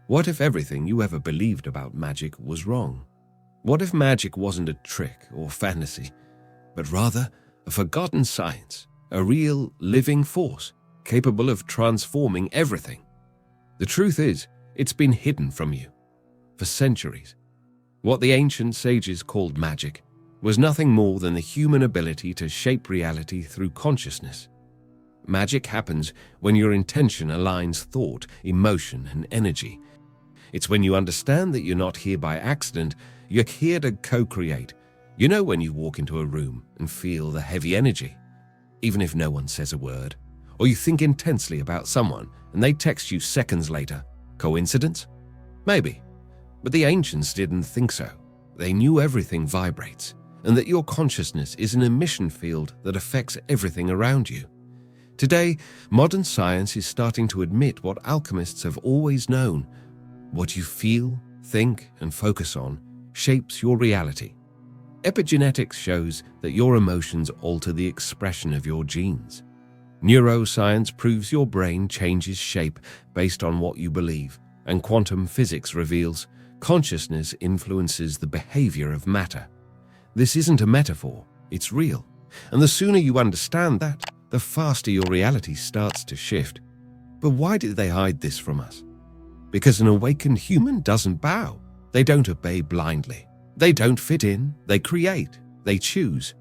What if everything you ever believed about magic was wrong? What if magic wasn't a trick or fantasy, but rather a forgotten science, a real living force capable of transforming everything? The truth is, it's been hidden from you for centuries. What the ancient sages called magic was nothing more than the human ability to shape reality through consciousness. Magic happens when your intention aligns thought, emotion, and energy. It's when you understand that you're not here by accident, you're here to co-create. You know when you walk into a room and feel the heavy energy, even if no one says a word, or you think intensely about someone and they text you seconds later. Coincidence? Maybe. But the ancients didn't think so. They knew everything vibrates, and that your consciousness is an emission field that affects everything around you. Today, modern science is starting to admit what alchemists have always known. What you feel, think, and focus on shapes your reality. Epigenetics shows that your emotions alter the expression of your genes. Neuroscience proves your brain changes shape based on what you believe, and quantum physics reveals consciousness influences the behavior of matter. This isn't a metaphor, it's real. And the sooner you understand that, the faster your reality starts to shift. But why did they hide this from us? Because an awakened human doesn't bow. They don't obey blindly. They don't fit in. They create. They choose.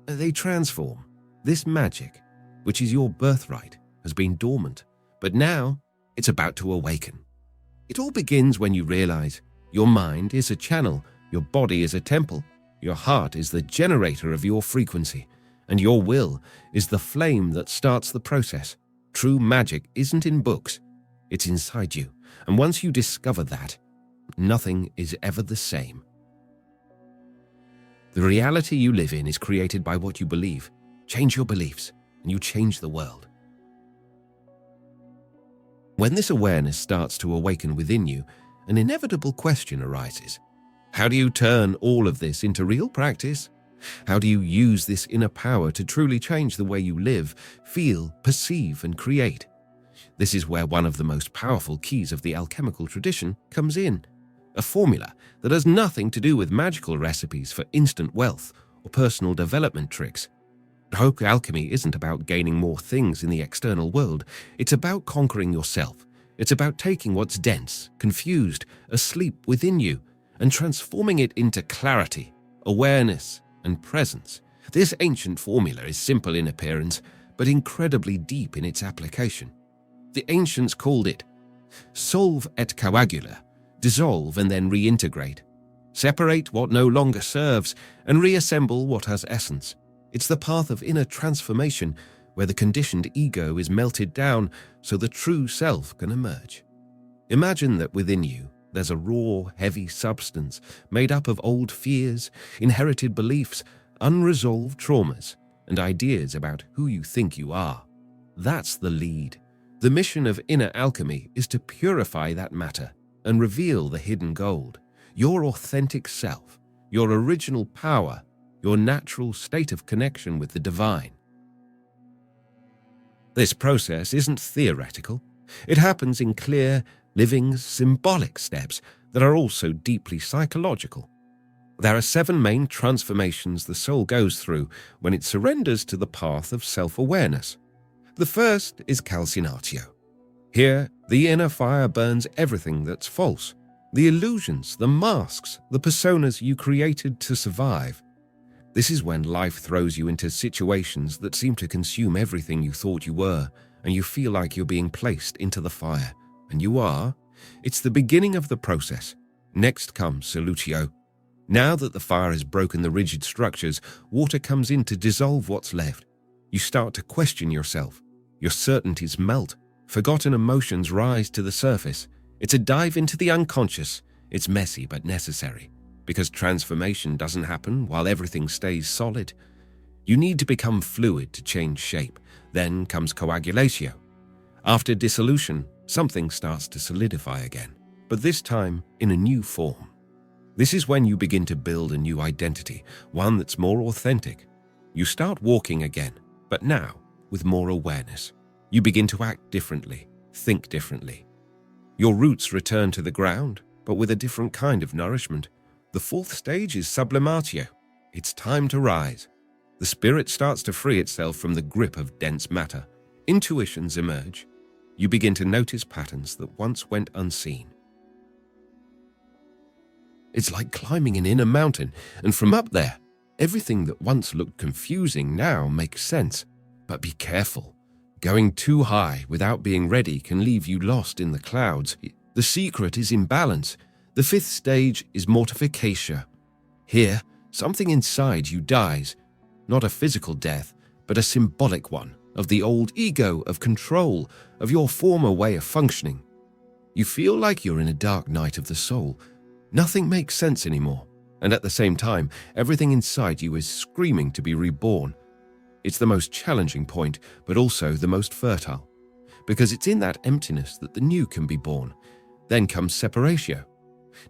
They transform. This magic, which is your birthright, has been dormant, but now it's about to awaken. It all begins when you realize your mind is a channel, your body is a temple, your heart is the generator of your frequency, and your will is the flame that starts the process. True magic isn't in books, it's inside you, and once you discover that, nothing is ever the same. The reality you live in is created by what you believe. Change your beliefs, and you change the world. When this awareness starts to awaken within you, an inevitable question arises. How do you turn all of this into real practice? How do you use this inner power to truly change the way you live, feel, perceive, and create? This is where one of the most powerful keys of the alchemical tradition comes in. A formula that has nothing to do with magical recipes for instant wealth or personal development tricks. Alchemy isn't about gaining more things in the external world. It's about conquering yourself. It's about taking what's dense, confused, asleep within you and transforming it into clarity, awareness, and presence. This ancient formula is simple in appearance, but incredibly deep in its application. The ancients called it solve et coagula, dissolve and then reintegrate, separate what no longer serves and reassemble what has essence. It's the path of inner transformation where the conditioned ego is melted down so the true self can emerge. Imagine that within you, there's a raw, heavy substance made up of old fears, inherited beliefs, unresolved traumas, and ideas about who you think you are. That's the lead. The mission of inner alchemy is to purify that matter and reveal the hidden gold, your authentic self, your original power, your natural state of connection with the divine. This process isn't theoretical. It happens in clear, living, symbolic steps that are also deeply psychological. There are 7 main transformations the soul goes through when it surrenders to the path of self-awareness. The first is calcinatio. Here, the inner fire burns everything that's false, the illusions, the masks, the personas you created to survive. This is when life throws you into situations that seem to consume everything you thought you were, and you feel like you're being placed into the fire. And you are. It's the beginning of the process. Next comes solutio. Now that the fire has broken the rigid structures, water comes in to dissolve what's left. You start to question yourself. Your certainties melt. Forgotten emotions rise to the surface. It's a dive into the unconscious. It's messy but necessary, because transformation doesn't happen while everything stays solid. You need to become fluid to change shape. Then comes coagulatio. After dissolution, something starts to solidify again, but this time in a new form. This is when you begin to build a new identity, one that's more authentic. You start walking again, but now with more awareness. You begin to act differently, think differently. Your roots return to the ground, but with a different kind of nourishment. The fourth stage is sublimatio. It's time to rise. The spirit starts to free itself from the grip of dense matter. Intuitions emerge. You begin to notice patterns that once went unseen. It's like climbing an inner mountain, and from up there, everything that once looked confusing now makes sense. But be careful. Going too high without being ready can leave you lost in the clouds. The secret is in balance. The fifth stage is mortificatio. Here, something inside you dies. Not a physical death, but a symbolic one, of the old ego, of control, of your former way of functioning. You feel like you're in a dark night of the soul. Nothing makes sense anymore, and at the same time, everything inside you is screaming to be reborn. It's the most challenging point, but also the most fertile, because it's in that emptiness that the new can be born. Then comes separatio.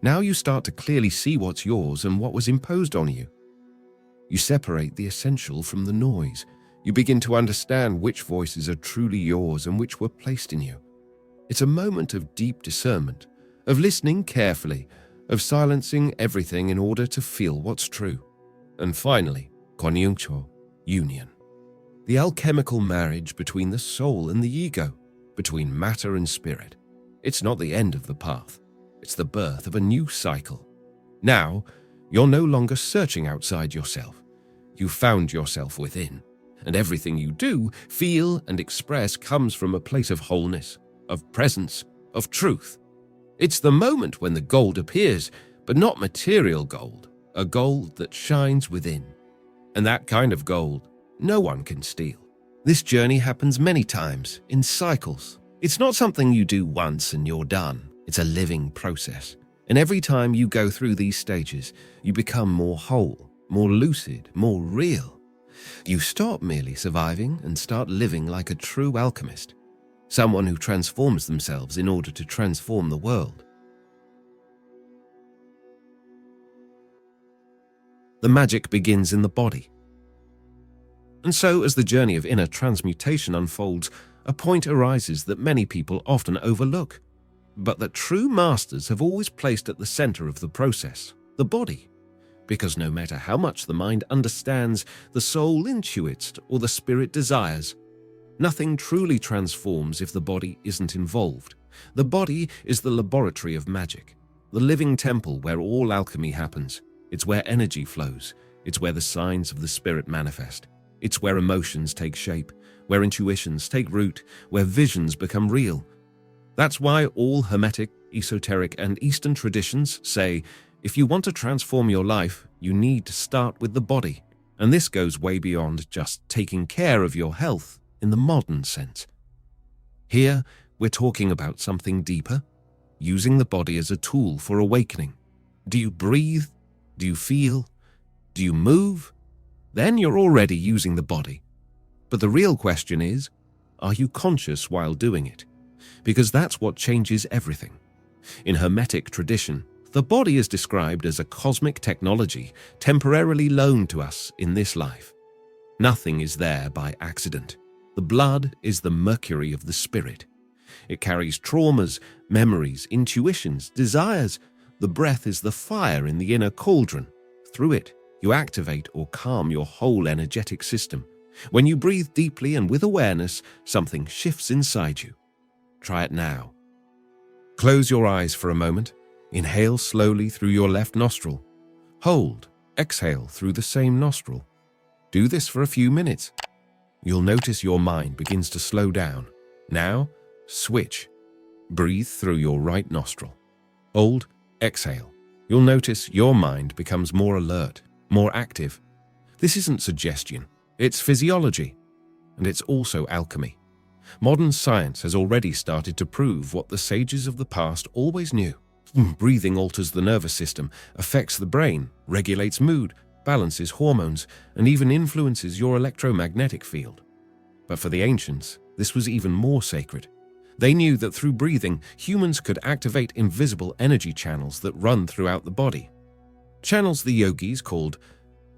Now you start to clearly see what's yours and what was imposed on you. You separate the essential from the noise. You begin to understand which voices are truly yours and which were placed in you. It's a moment of deep discernment, of listening carefully, of silencing everything in order to feel what's true. And finally, coniunctio, union. The alchemical marriage between the soul and the ego, between matter and spirit. It's not the end of the path. It's the birth of a new cycle. Now, you're no longer searching outside yourself. You found yourself within, and everything you do, feel, and express comes from a place of wholeness, of presence, of truth. It's the moment when the gold appears, but not material gold, a gold that shines within. And that kind of gold, no one can steal. This journey happens many times, in cycles. It's not something you do once and you're done. It's a living process. And every time you go through these stages, you become more whole, more lucid, more real. You stop merely surviving and start living like a true alchemist, someone who transforms themselves in order to transform the world. The magic begins in the body. And so, as the journey of inner transmutation unfolds, a point arises that many people often overlook, but that true masters have always placed at the center of the process, the body. Because no matter how much the mind understands, the soul intuits, or the spirit desires, nothing truly transforms if the body isn't involved. The body is the laboratory of magic, the living temple where all alchemy happens. It's where energy flows. It's where the signs of the spirit manifest. It's where emotions take shape, where intuitions take root, where visions become real. That's why all Hermetic, esoteric, and Eastern traditions say, if you want to transform your life, you need to start with the body. And this goes way beyond just taking care of your health in the modern sense. Here, we're talking about something deeper, using the body as a tool for awakening. Do you breathe? Do you feel? Do you move? Then you're already using the body. But the real question is, are you conscious while doing it? Because that's what changes everything. In Hermetic tradition, the body is described as a cosmic technology temporarily loaned to us in this life. Nothing is there by accident. The blood is the mercury of the spirit. It carries traumas, memories, intuitions, desires. The breath is the fire in the inner cauldron. Through it, you activate or calm your whole energetic system. When you breathe deeply and with awareness, something shifts inside you. Try it now. Close your eyes for a moment. Inhale slowly through your left nostril. Hold. Exhale through the same nostril. Do this for a few minutes. You'll notice your mind begins to slow down. Now, switch. Breathe through your right nostril. Hold. Exhale. You'll notice your mind becomes more alert, more active. This isn't suggestion. It's physiology. And it's also alchemy. Modern science has already started to prove what the sages of the past always knew. Breathing alters the nervous system, affects the brain, regulates mood, balances hormones, and even influences your electromagnetic field. But for the ancients, this was even more sacred. They knew that through breathing, humans could activate invisible energy channels that run throughout the body. Channels the yogis called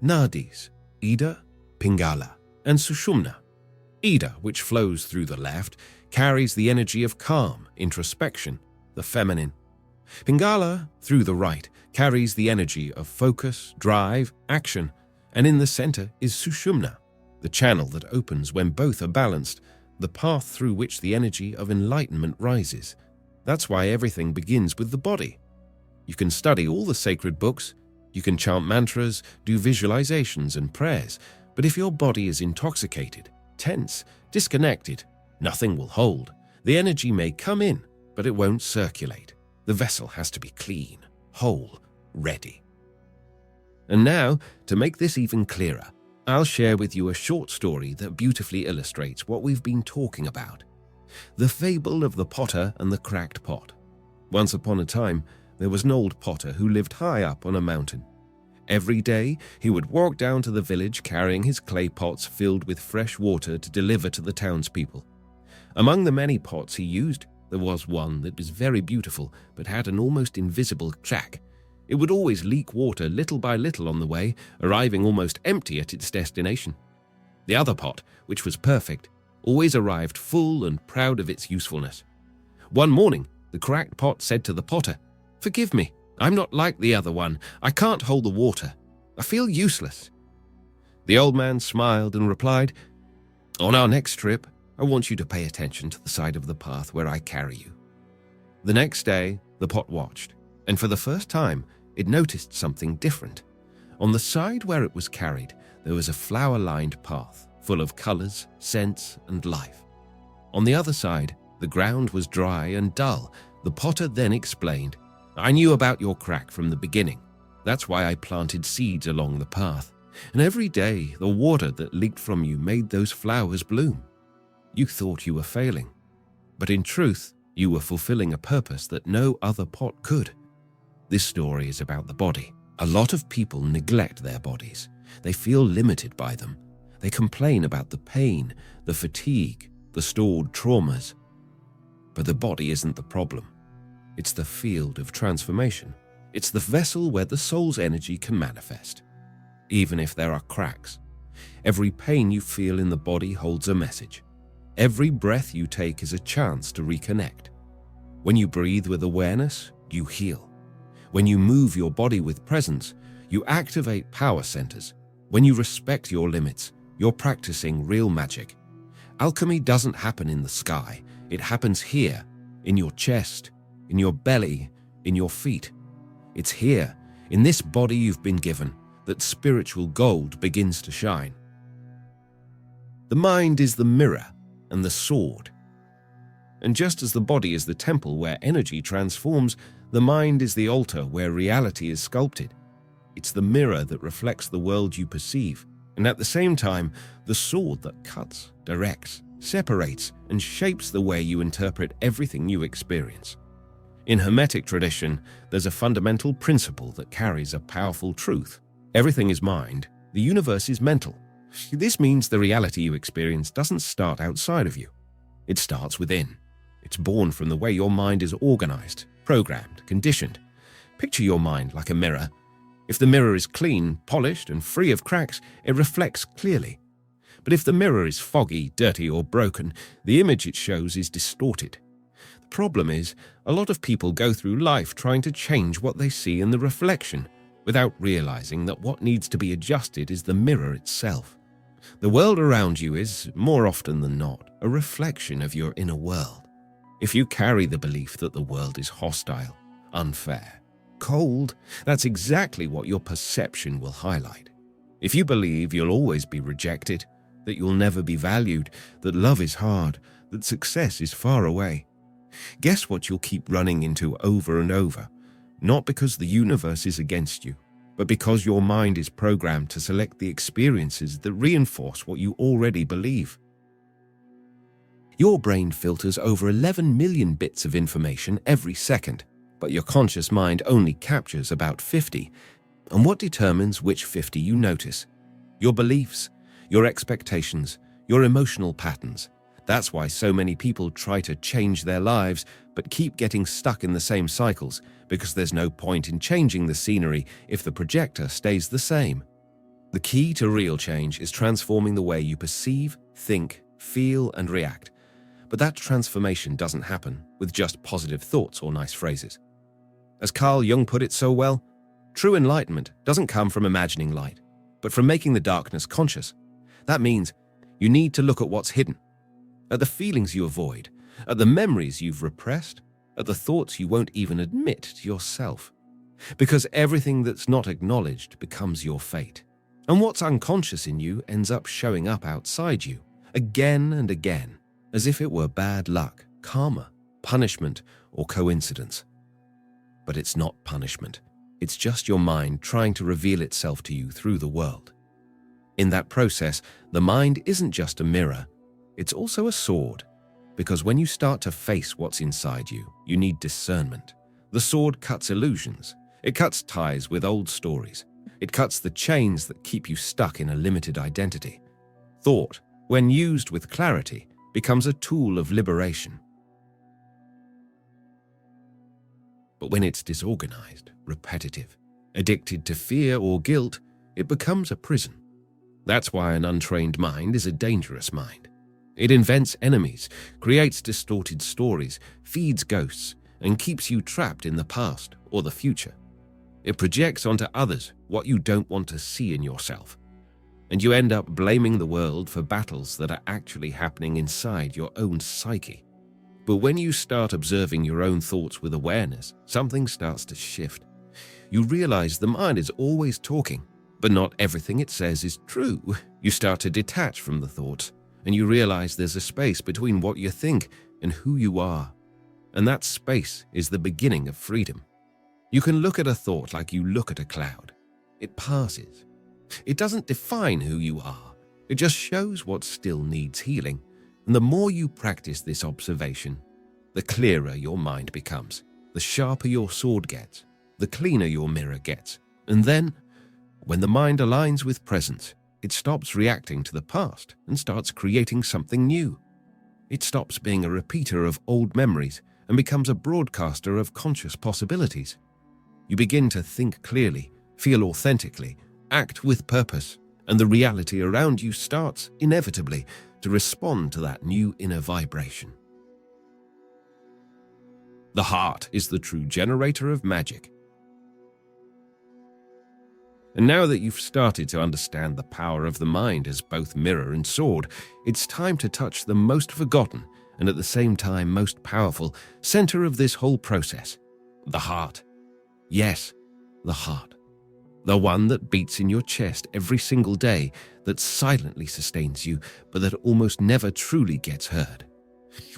nadis, Ida, Pingala, and Sushumna. Ida, which flows through the left, carries the energy of calm, introspection. the feminine. Pingala, through the right, carries the energy of focus, drive, action, and in the center is Sushumna, the channel that opens when both are balanced, the path through which the energy of enlightenment rises. That's why everything begins with the body. You can study all the sacred books, you can chant mantras, do visualizations and prayers, but if your body is intoxicated, tense, disconnected, nothing will hold. The energy may come in, but it won't circulate. The vessel has to be clean, whole, ready. And now, to make this even clearer, I'll share with you a short story that beautifully illustrates what we've been talking about. The fable of the potter and the cracked pot. Once upon a time, there was an old potter who lived high up on a mountain. Every day, he would walk down to the village carrying his clay pots filled with fresh water to deliver to the townspeople. Among the many pots he used, there was one that was very beautiful but had an almost invisible crack. It would always leak water little by little on the way, arriving almost empty at its destination. The other pot, which was perfect, always arrived full and proud of its usefulness. One morning, the cracked pot said to the potter, "Forgive me, I'm not like the other one. I can't hold the water. I feel useless." The old man smiled and replied, "On our next trip, I want you to pay attention to the side of the path where I carry you." The next day, the pot watched, and for the first time, it noticed something different. On the side where it was carried, there was a flower-lined path, full of colors, scents, and life. On the other side, the ground was dry and dull. The potter then explained, "I knew about your crack from the beginning. That's why I planted seeds along the path. And every day, the water that leaked from you made those flowers bloom. You thought you were failing, but in truth, you were fulfilling a purpose that no other pot could." This story is about the body. A lot of people neglect their bodies. They feel limited by them. They complain about the pain, the fatigue, the stored traumas. But the body isn't the problem. It's the field of transformation. It's the vessel where the soul's energy can manifest. Even if there are cracks, every pain you feel in the body holds a message. Every breath you take is a chance to reconnect. When you breathe with awareness, you heal. When you move your body with presence, you activate power centers. When you respect your limits, you're practicing real magic. Alchemy doesn't happen in the sky. It happens here, in your chest, in your belly, in your feet. It's here, in this body you've been given, that spiritual gold begins to shine. The mind is the mirror and the sword. And just as the body is the temple where energy transforms, the mind is the altar where reality is sculpted. It's the mirror that reflects the world you perceive, and at the same time, the sword that cuts, directs, separates, and shapes the way you interpret everything you experience. In Hermetic tradition, there's a fundamental principle that carries a powerful truth. Everything is mind, the universe is mental. This means the reality you experience doesn't start outside of you. It starts within. It's born from the way your mind is organized, programmed, conditioned. Picture your mind like a mirror. If the mirror is clean, polished, and free of cracks, it reflects clearly. But if the mirror is foggy, dirty, or broken, the image it shows is distorted. The problem is, a lot of people go through life trying to change what they see in the reflection, without realizing that what needs to be adjusted is the mirror itself. The world around you is, more often than not, a reflection of your inner world. If you carry the belief that the world is hostile, unfair, cold, that's exactly what your perception will highlight. If you believe you'll always be rejected, that you'll never be valued, that love is hard, that success is far away, guess what you'll keep running into over and over? Not because the universe is against you, but because your mind is programmed to select the experiences that reinforce what you already believe. Your brain filters over 11 million bits of information every second, but your conscious mind only captures about 50. And what determines which 50 you notice? Your beliefs, your expectations, your emotional patterns. That's why so many people try to change their lives, but keep getting stuck in the same cycles, because there's no point in changing the scenery if the projector stays the same. The key to real change is transforming the way you perceive, think, feel, and react. But that transformation doesn't happen with just positive thoughts or nice phrases. As Carl Jung put it so well, true enlightenment doesn't come from imagining light, but from making the darkness conscious. That means you need to look at what's hidden, at the feelings you avoid, at the memories you've repressed, at the thoughts you won't even admit to yourself. Because everything that's not acknowledged becomes your fate. And what's unconscious in you ends up showing up outside you, again and again, as if it were bad luck, karma, punishment, or coincidence. But it's not punishment. It's just your mind trying to reveal itself to you through the world. In that process, the mind isn't just a mirror, it's also a sword. Because when you start to face what's inside you, you need discernment. The sword cuts illusions. It cuts ties with old stories. It cuts the chains that keep you stuck in a limited identity. Thought, when used with clarity, becomes a tool of liberation. But when it's disorganized, repetitive, addicted to fear or guilt, it becomes a prison. That's why an untrained mind is a dangerous mind. It invents enemies, creates distorted stories, feeds ghosts, and keeps you trapped in the past or the future. It projects onto others what you don't want to see in yourself. And you end up blaming the world for battles that are actually happening inside your own psyche. But when you start observing your own thoughts with awareness, something starts to shift. You realize the mind is always talking, but not everything it says is true. You start to detach from the thoughts, and you realize there's a space between what you think and who you are. And that space is the beginning of freedom. You can look at a thought like you look at a cloud. It passes. It doesn't define who you are. It just shows what still needs healing. And the more you practice this observation, the clearer your mind becomes, the sharper your sword gets, the cleaner your mirror gets. And then, when the mind aligns with presence, it stops reacting to the past and starts creating something new. It stops being a repeater of old memories and becomes a broadcaster of conscious possibilities. You begin to think clearly, feel authentically, act with purpose, and the reality around you starts, inevitably, to respond to that new inner vibration. The heart is the true generator of magic. And now that you've started to understand the power of the mind as both mirror and sword, it's time to touch the most forgotten and at the same time most powerful center of this whole process, the heart. Yes, the heart. The one that beats in your chest every single day, that silently sustains you, but that almost never truly gets heard.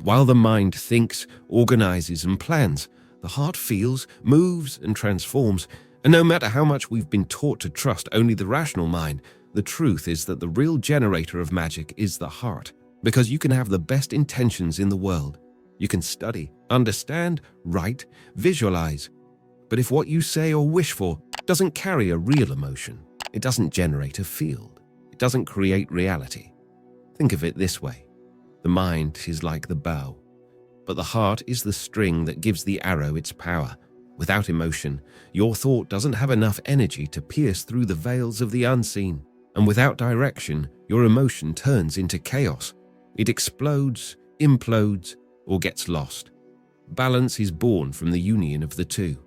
While the mind thinks, organizes, and plans, the heart feels, moves, and transforms. And no matter how much we've been taught to trust only the rational mind, the truth is that the real generator of magic is the heart. Because you can have the best intentions in the world. You can study, understand, write, visualize. But if what you say or wish for doesn't carry a real emotion, it doesn't generate a field. It doesn't create reality. Think of it this way. The mind is like the bow, but the heart is the string that gives the arrow its power. Without emotion, your thought doesn't have enough energy to pierce through the veils of the unseen. And without direction, your emotion turns into chaos. It explodes, implodes, or gets lost. Balance is born from the union of the two.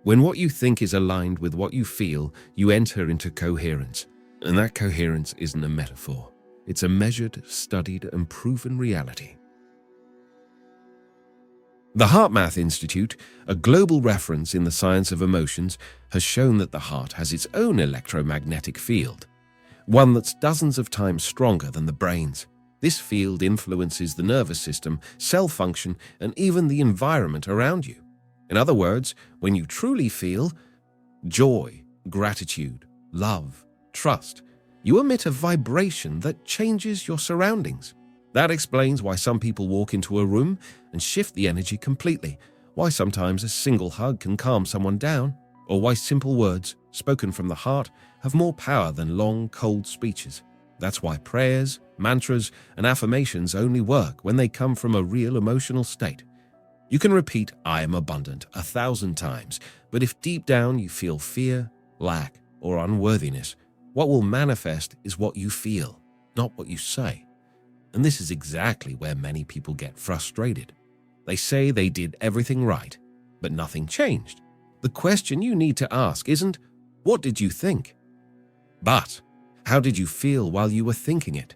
When what you think is aligned with what you feel, you enter into coherence. And that coherence isn't a metaphor. It's a measured, studied, and proven reality. The HeartMath Institute, a global reference in the science of emotions, has shown that the heart has its own electromagnetic field, one that's dozens of times stronger than the brain's. This field influences the nervous system, cell function, and even the environment around you. In other words, when you truly feel joy, gratitude, love, trust, you emit a vibration that changes your surroundings. That explains why some people walk into a room and shift the energy completely, why sometimes a single hug can calm someone down, or why simple words, spoken from the heart, have more power than long, cold speeches. That's why prayers, mantras, and affirmations only work when they come from a real emotional state. You can repeat, "I am abundant," 1,000 times, but if deep down you feel fear, lack, or unworthiness, what will manifest is what you feel, not what you say. And this is exactly where many people get frustrated. They say they did everything right, but nothing changed. The question you need to ask isn't, what did you think? But, how did you feel while you were thinking it?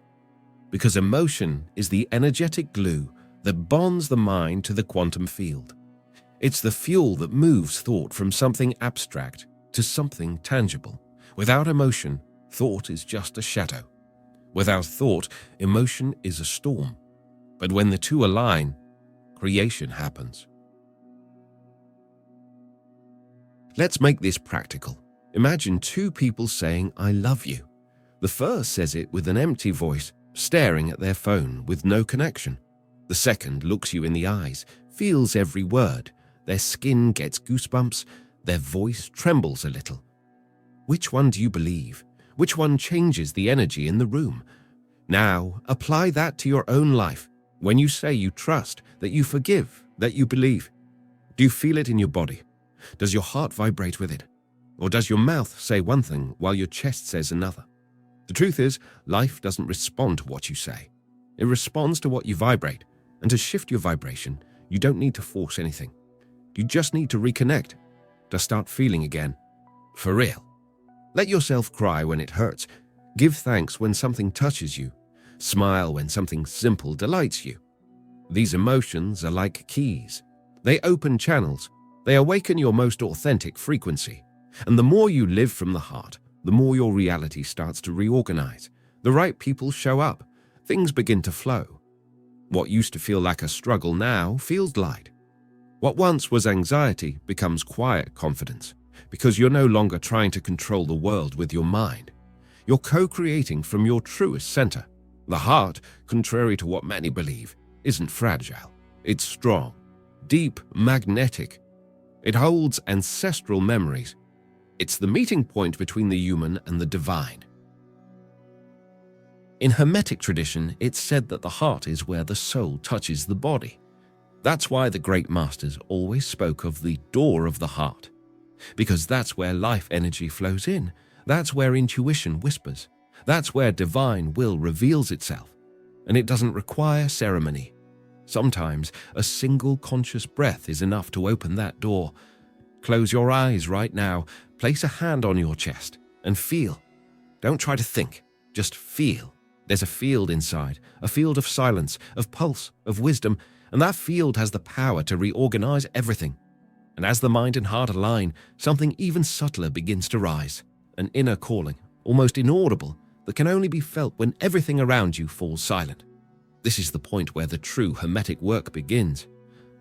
Because emotion is the energetic glue that bonds the mind to the quantum field. It's the fuel that moves thought from something abstract to something tangible. Without emotion, thought is just a shadow. Without thought, emotion is a storm. But when the two align, creation happens. Let's make this practical. Imagine two people saying, "I love you." The first says it with an empty voice, staring at their phone with no connection. The second looks you in the eyes, feels every word. Their skin gets goosebumps, their voice trembles a little. Which one do you believe? Which one changes the energy in the room? Now, apply that to your own life. When you say you trust, that you forgive, that you believe, do you feel it in your body? Does your heart vibrate with it? Or does your mouth say one thing while your chest says another? The truth is, life doesn't respond to what you say. It responds to what you vibrate. And to shift your vibration, you don't need to force anything. You just need to reconnect, to start feeling again. For real. Let yourself cry when it hurts. Give thanks when something touches you. Smile when something simple delights you. These emotions are like keys. They open channels. They awaken your most authentic frequency. And the more you live from the heart, the more your reality starts to reorganize. The right people show up. Things begin to flow. What used to feel like a struggle now feels light. What once was anxiety becomes quiet confidence, because you're no longer trying to control the world with your mind. You're co-creating from your truest center. The heart, contrary to what many believe, isn't fragile. It's strong, deep, magnetic. It holds ancestral memories. It's the meeting point between the human and the divine. In Hermetic tradition, it's said that the heart is where the soul touches the body. That's why the great masters always spoke of the door of the heart, because that's where life energy flows in. That's where intuition whispers. That's where divine will reveals itself. And it doesn't require ceremony. Sometimes a single conscious breath is enough to open that door. Close your eyes right now, place a hand on your chest, and feel. Don't try to think, just feel. There's a field inside, a field of silence, of pulse, of wisdom, and that field has the power to reorganize everything. And as the mind and heart align, something even subtler begins to rise, an inner calling, almost inaudible, that can only be felt when everything around you falls silent. This is the point where the true Hermetic work begins.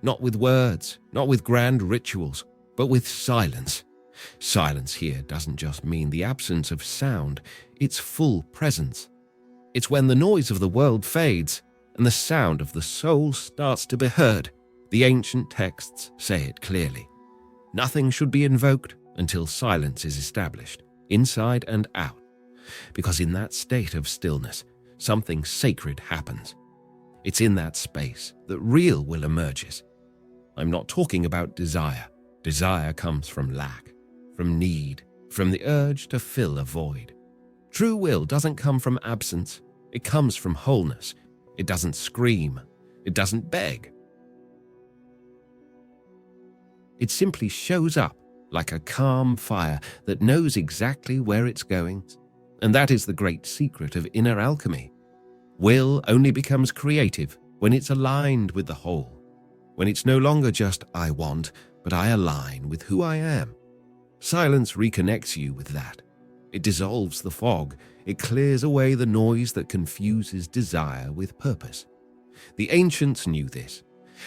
Not with words, not with grand rituals, but with silence. Silence here doesn't just mean the absence of sound, it's full presence. It's when the noise of the world fades and the sound of the soul starts to be heard. The ancient texts say it clearly. Nothing should be invoked until silence is established, inside and out, because in that state of stillness, something sacred happens. It's in that space that real will emerges. I'm not talking about desire. Desire comes from lack, from need, from the urge to fill a void. True will doesn't come from absence. It comes from wholeness. It doesn't scream. It doesn't beg. It simply shows up like a calm fire that knows exactly where it's going. And that is the great secret of inner alchemy. Will only becomes creative when it's aligned with the whole. When it's no longer just I want, but I align with who I am. Silence reconnects you with that. It dissolves the fog. It clears away the noise that confuses desire with purpose. The ancients knew this.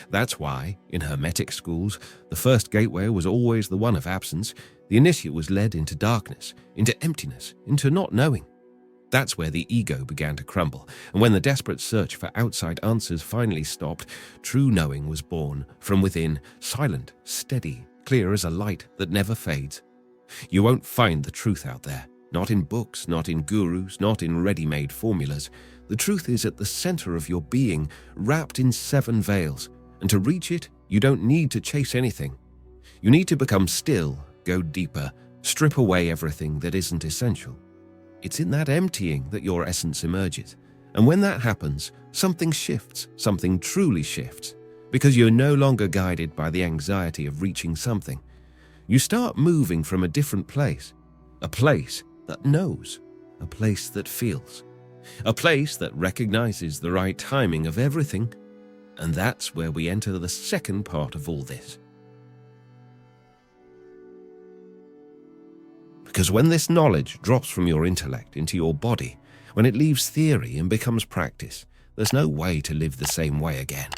That's why, in Hermetic schools, the first gateway was always the one of absence. The initiate was led into darkness, into emptiness, into not knowing. That's where the ego began to crumble, and when the desperate search for outside answers finally stopped, true knowing was born from within, silent, steady, clear as a light that never fades. You won't find the truth out there, not in books, not in gurus, not in ready-made formulas. The truth is at the center of your being, wrapped in 7 veils, and to reach it, you don't need to chase anything. You need to become still, go deeper, strip away everything that isn't essential. It's in that emptying that your essence emerges, And when that happens, something shifts, something truly shifts, because you're no longer guided by the anxiety of reaching something. You start moving from a different place, a place that knows, a place that feels, a place that recognizes the right timing of everything. And that's where we enter the second part of all this. Because when this knowledge drops from your intellect into your body, when it leaves theory and becomes practice, there's no way to live the same way again.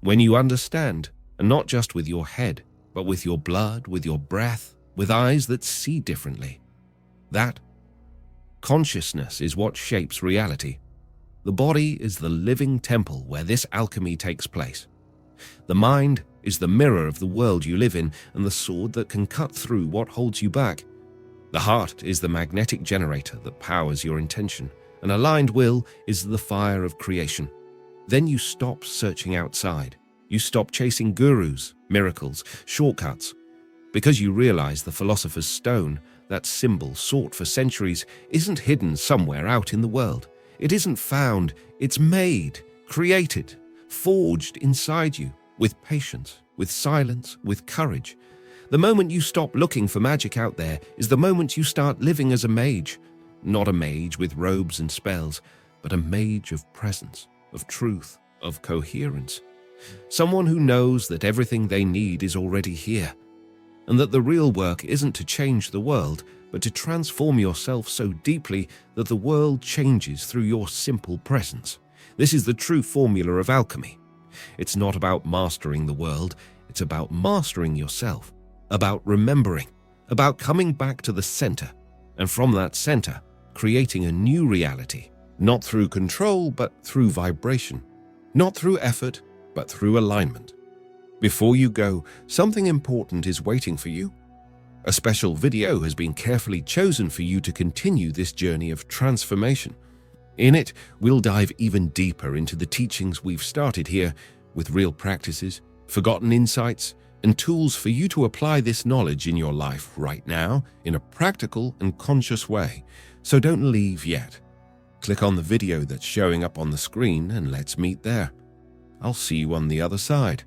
When you understand, and not just with your head, but with your blood, with your breath, with eyes that see differently, that consciousness is what shapes reality. The body is the living temple where this alchemy takes place. The mind is the mirror of the world you live in and the sword that can cut through what holds you back. The heart is the magnetic generator that powers your intention. An aligned will is the fire of creation. Then you stop searching outside. You stop chasing gurus, miracles, shortcuts. Because you realize the philosopher's stone, that symbol sought for centuries, isn't hidden somewhere out in the world. It isn't found, it's made, created, forged inside you, with patience, with silence, with courage. The moment you stop looking for magic out there is the moment you start living as a mage. Not a mage with robes and spells, but a mage of presence, of truth, of coherence. Someone who knows that everything they need is already here, and that the real work isn't to change the world, but to transform yourself so deeply that the world changes through your simple presence. This is the true formula of alchemy. It's not about mastering the world, it's about mastering yourself, about remembering, about coming back to the center, and from that center, creating a new reality, not through control, but through vibration, not through effort, but through alignment. Before you go, something important is waiting for you. A special video has been carefully chosen for you to continue this journey of transformation. In it, we'll dive even deeper into the teachings we've started here, with real practices, forgotten insights, and tools for you to apply this knowledge in your life right now in a practical and conscious way. So don't leave yet. Click on the video that's showing up on the screen and let's meet there. I'll see you on the other side.